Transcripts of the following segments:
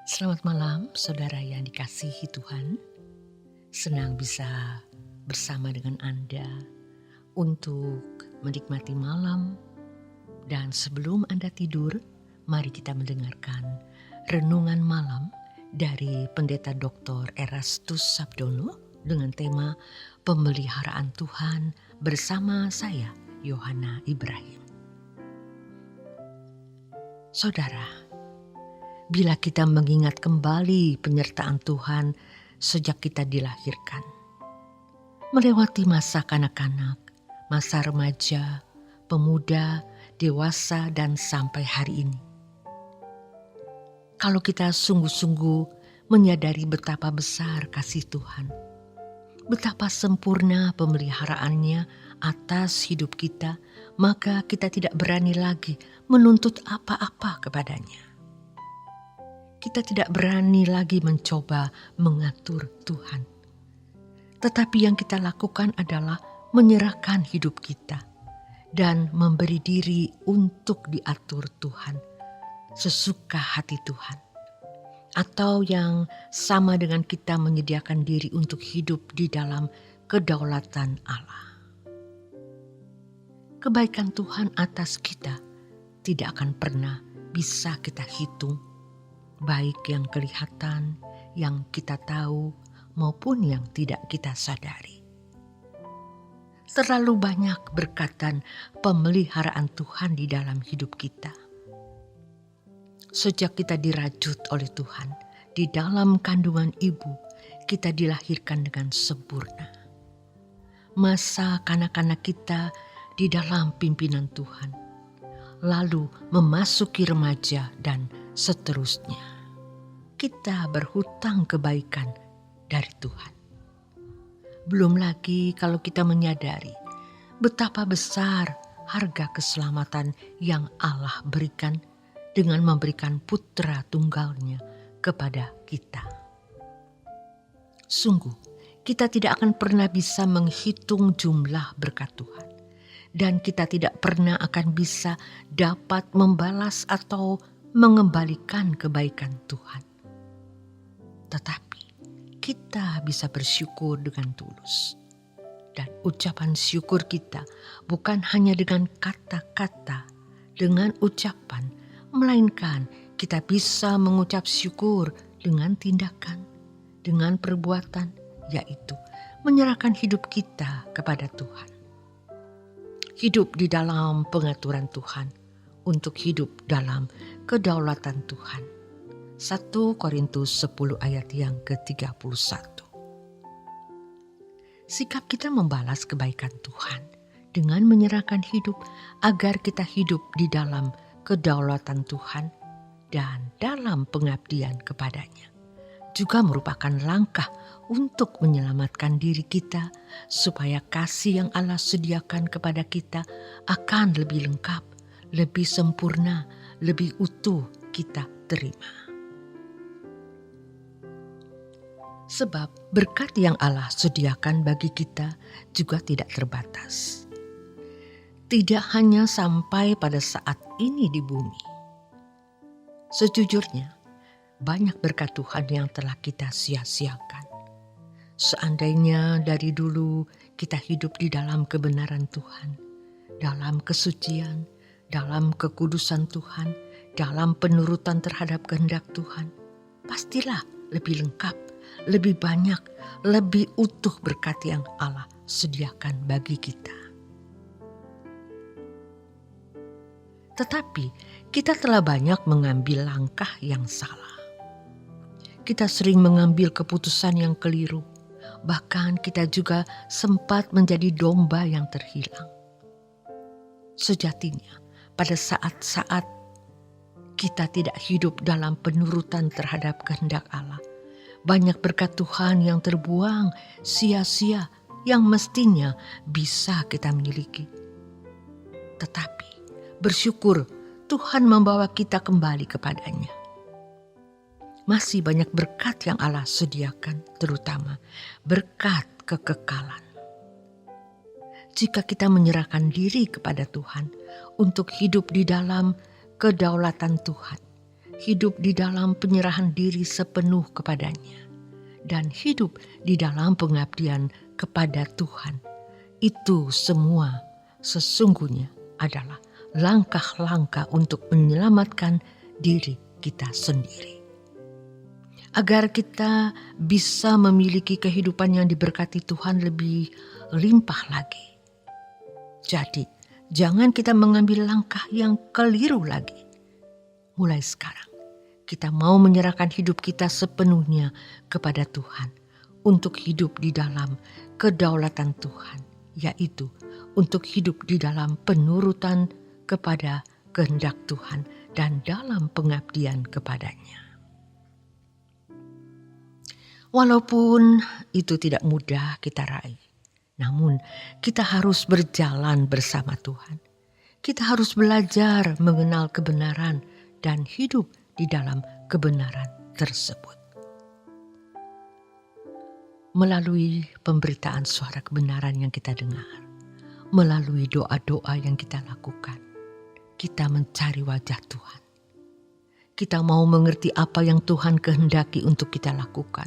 Selamat malam, saudara yang dikasihi Tuhan. Senang bisa bersama dengan Anda untuk menikmati malam. Dan sebelum Anda tidur, mari kita mendengarkan renungan malam dari Pendeta Dr. Erastus Sabdono dengan tema Pemeliharaan Tuhan bersama saya, Yohana Ibrahim. Saudara, bila kita mengingat kembali penyertaan Tuhan sejak kita dilahirkan, melewati masa kanak-kanak, masa remaja, pemuda, dewasa, dan sampai hari ini. Kalau kita sungguh-sungguh menyadari betapa besar kasih Tuhan, betapa sempurna pemeliharaannya atas hidup kita, maka kita tidak berani lagi menuntut apa-apa kepadanya. Kita tidak berani lagi mencoba mengatur Tuhan. Tetapi yang kita lakukan adalah menyerahkan hidup kita dan memberi diri untuk diatur Tuhan, sesuka hati Tuhan. Atau yang sama dengan kita menyediakan diri untuk hidup di dalam kedaulatan Allah. Kebaikan Tuhan atas kita tidak akan pernah bisa kita hitung, baik yang kelihatan, yang kita tahu, maupun yang tidak kita sadari. Terlalu banyak berkatan pemeliharaan Tuhan di dalam hidup kita. Sejak kita dirajut oleh Tuhan, di dalam kandungan ibu, kita dilahirkan dengan sempurna. Masa kanak-kanak kita di dalam pimpinan Tuhan, lalu memasuki remaja dan seterusnya. Kita berhutang kebaikan dari Tuhan. Belum lagi kalau kita menyadari betapa besar harga keselamatan yang Allah berikan dengan memberikan putra tunggalnya kepada kita. Sungguh, kita tidak akan pernah bisa menghitung jumlah berkat Tuhan. Dan kita tidak pernah akan bisa dapat membalas atau mengembalikan kebaikan Tuhan. Tetapi kita bisa bersyukur dengan tulus. Dan ucapan syukur kita bukan hanya dengan kata-kata, dengan ucapan, melainkan kita bisa mengucap syukur dengan tindakan, dengan perbuatan, yaitu menyerahkan hidup kita kepada Tuhan. Hidup di dalam pengaturan Tuhan, untuk hidup dalam kedaulatan Tuhan. 1 Korintus 10 ayat yang ke-31. Sikap kita membalas kebaikan Tuhan dengan menyerahkan hidup agar kita hidup di dalam kedaulatan Tuhan dan dalam pengabdian kepadanya. Juga merupakan langkah untuk menyelamatkan diri kita supaya kasih yang Allah sediakan kepada kita akan lebih lengkap, lebih sempurna, lebih utuh kita terima. Sebab berkat yang Allah sediakan bagi kita juga tidak terbatas. Tidak hanya sampai pada saat ini di bumi. Sejujurnya, banyak berkat Tuhan yang telah kita sia-siakan. Seandainya dari dulu kita hidup di dalam kebenaran Tuhan, dalam kesucian, dalam kekudusan Tuhan, dalam penurutan terhadap kehendak Tuhan, pastilah lebih lengkap, lebih banyak, lebih utuh berkat yang Allah sediakan bagi kita. Tetapi kita telah banyak mengambil langkah yang salah. Kita sering mengambil keputusan yang keliru. Bahkan kita juga sempat menjadi domba yang terhilang. Sejatinya, pada saat-saat kita tidak hidup dalam penurutan terhadap kehendak Allah, banyak berkat Tuhan yang terbuang sia-sia yang mestinya bisa kita miliki. Tetapi bersyukur Tuhan membawa kita kembali kepadanya. Masih banyak berkat yang Allah sediakan, terutama berkat kekekalan. Jika kita menyerahkan diri kepada Tuhan untuk hidup di dalam kedaulatan Tuhan hidup di dalam penyerahan diri sepenuh kepadanya, dan hidup di dalam pengabdian kepada Tuhan. Itu semua sesungguhnya adalah langkah-langkah untuk menyelamatkan diri kita sendiri. Agar kita bisa memiliki kehidupan yang diberkati Tuhan lebih limpah lagi. Jadi, jangan kita mengambil langkah yang keliru lagi. Mulai sekarang, kita mau menyerahkan hidup kita sepenuhnya kepada Tuhan untuk hidup di dalam kedaulatan Tuhan, yaitu untuk hidup di dalam penurutan kepada kehendak Tuhan dan dalam pengabdian kepadanya. Walaupun itu tidak mudah kita raih, namun kita harus berjalan bersama Tuhan. Kita harus belajar mengenal kebenaran dan hidup di dalam kebenaran tersebut. Melalui pemberitaan suara kebenaran yang kita dengar, melalui doa-doa yang kita lakukan, kita mencari wajah Tuhan. Kita mau mengerti apa yang Tuhan kehendaki untuk kita lakukan.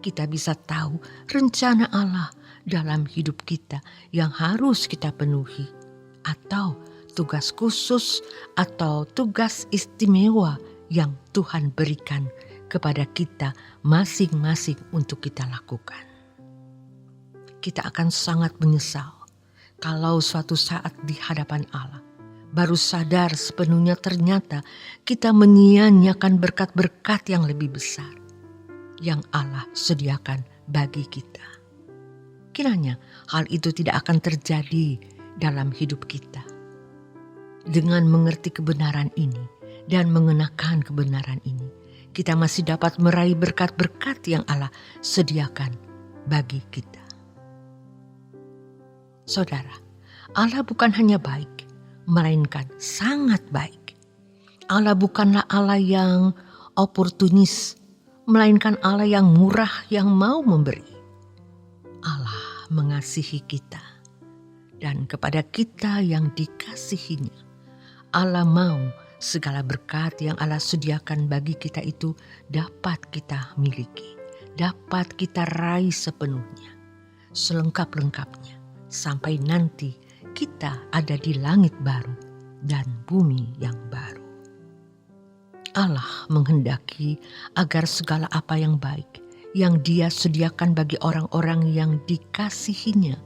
Kita bisa tahu rencana Allah dalam hidup kita yang harus kita penuhi, atau tugas khusus atau tugas istimewa yang Tuhan berikan kepada kita masing-masing untuk kita lakukan. Kita akan sangat menyesal kalau suatu saat di hadapan Allah baru sadar sepenuhnya ternyata kita menyia-nyiakan berkat-berkat yang lebih besar yang Allah sediakan bagi kita. Kiranya hal itu tidak akan terjadi dalam hidup kita. Dengan mengerti kebenaran ini dan mengenakan kebenaran ini, kita masih dapat meraih berkat-berkat yang Allah sediakan bagi kita. Saudara, Allah bukan hanya baik, melainkan sangat baik. Allah bukanlah Allah yang oportunis, melainkan Allah yang murah yang mau memberi. Allah mengasihi kita, dan kepada kita yang dikasihinya, Allah mau segala berkat yang Allah sediakan bagi kita itu dapat kita miliki, dapat kita raih sepenuhnya, selengkap-lengkapnya, sampai nanti kita ada di langit baru dan bumi yang baru. Allah menghendaki agar segala apa yang baik yang Dia sediakan bagi orang-orang yang dikasihinya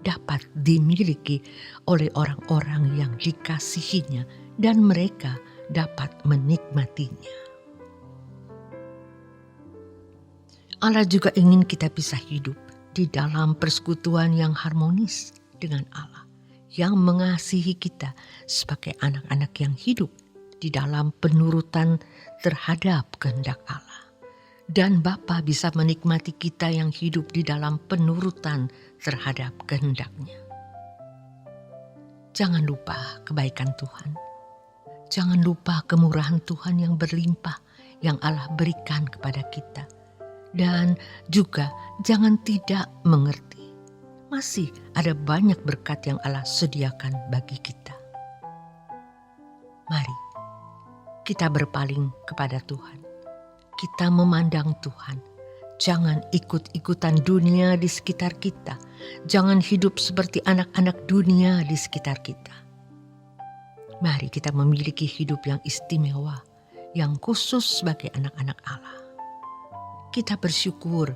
dapat dimiliki oleh orang-orang yang dikasihinya dan mereka dapat menikmatinya. Allah juga ingin kita bisa hidup di dalam persekutuan yang harmonis dengan Allah yang mengasihi kita sebagai anak-anak yang hidup di dalam penurutan terhadap kehendak Allah. Dan Bapa bisa menikmati kita yang hidup di dalam penurutan terhadap kehendak-Nya. Jangan lupa kebaikan Tuhan. Jangan lupa kemurahan Tuhan yang berlimpah yang Allah berikan kepada kita. Dan juga jangan tidak mengerti. Masih ada banyak berkat yang Allah sediakan bagi kita. Mari kita berpaling kepada Tuhan. Kita memandang Tuhan. Jangan ikut-ikutan dunia di sekitar kita. Jangan hidup seperti anak-anak dunia di sekitar kita. Mari kita memiliki hidup yang istimewa, yang khusus sebagai anak-anak Allah. Kita bersyukur,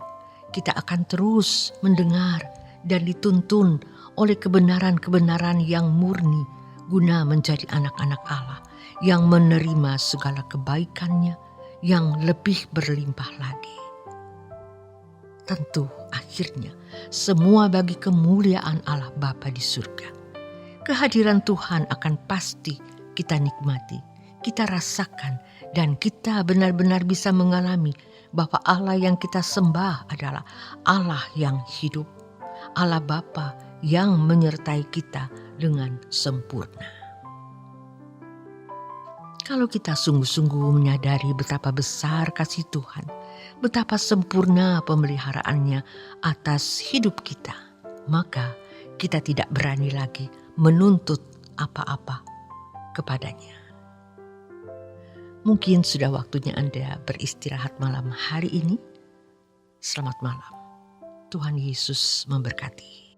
kita akan terus mendengar dan dituntun oleh kebenaran-kebenaran yang murni guna menjadi anak-anak Allah yang menerima segala kebaikan-Nya yang lebih berlimpah lagi. Tentu akhirnya semua bagi kemuliaan Allah Bapa di surga. Kehadiran Tuhan akan pasti kita nikmati, kita rasakan, dan kita benar-benar bisa mengalami bahwa Allah yang kita sembah adalah Allah yang hidup, Allah Bapa yang menyertai kita dengan sempurna. Kalau kita sungguh-sungguh menyadari betapa besar kasih Tuhan, betapa sempurna pemeliharaannya atas hidup kita, maka kita tidak berani lagi menuntut apa-apa kepadanya. Mungkin sudah waktunya Anda beristirahat malam hari ini. Selamat malam. Tuhan Yesus memberkati.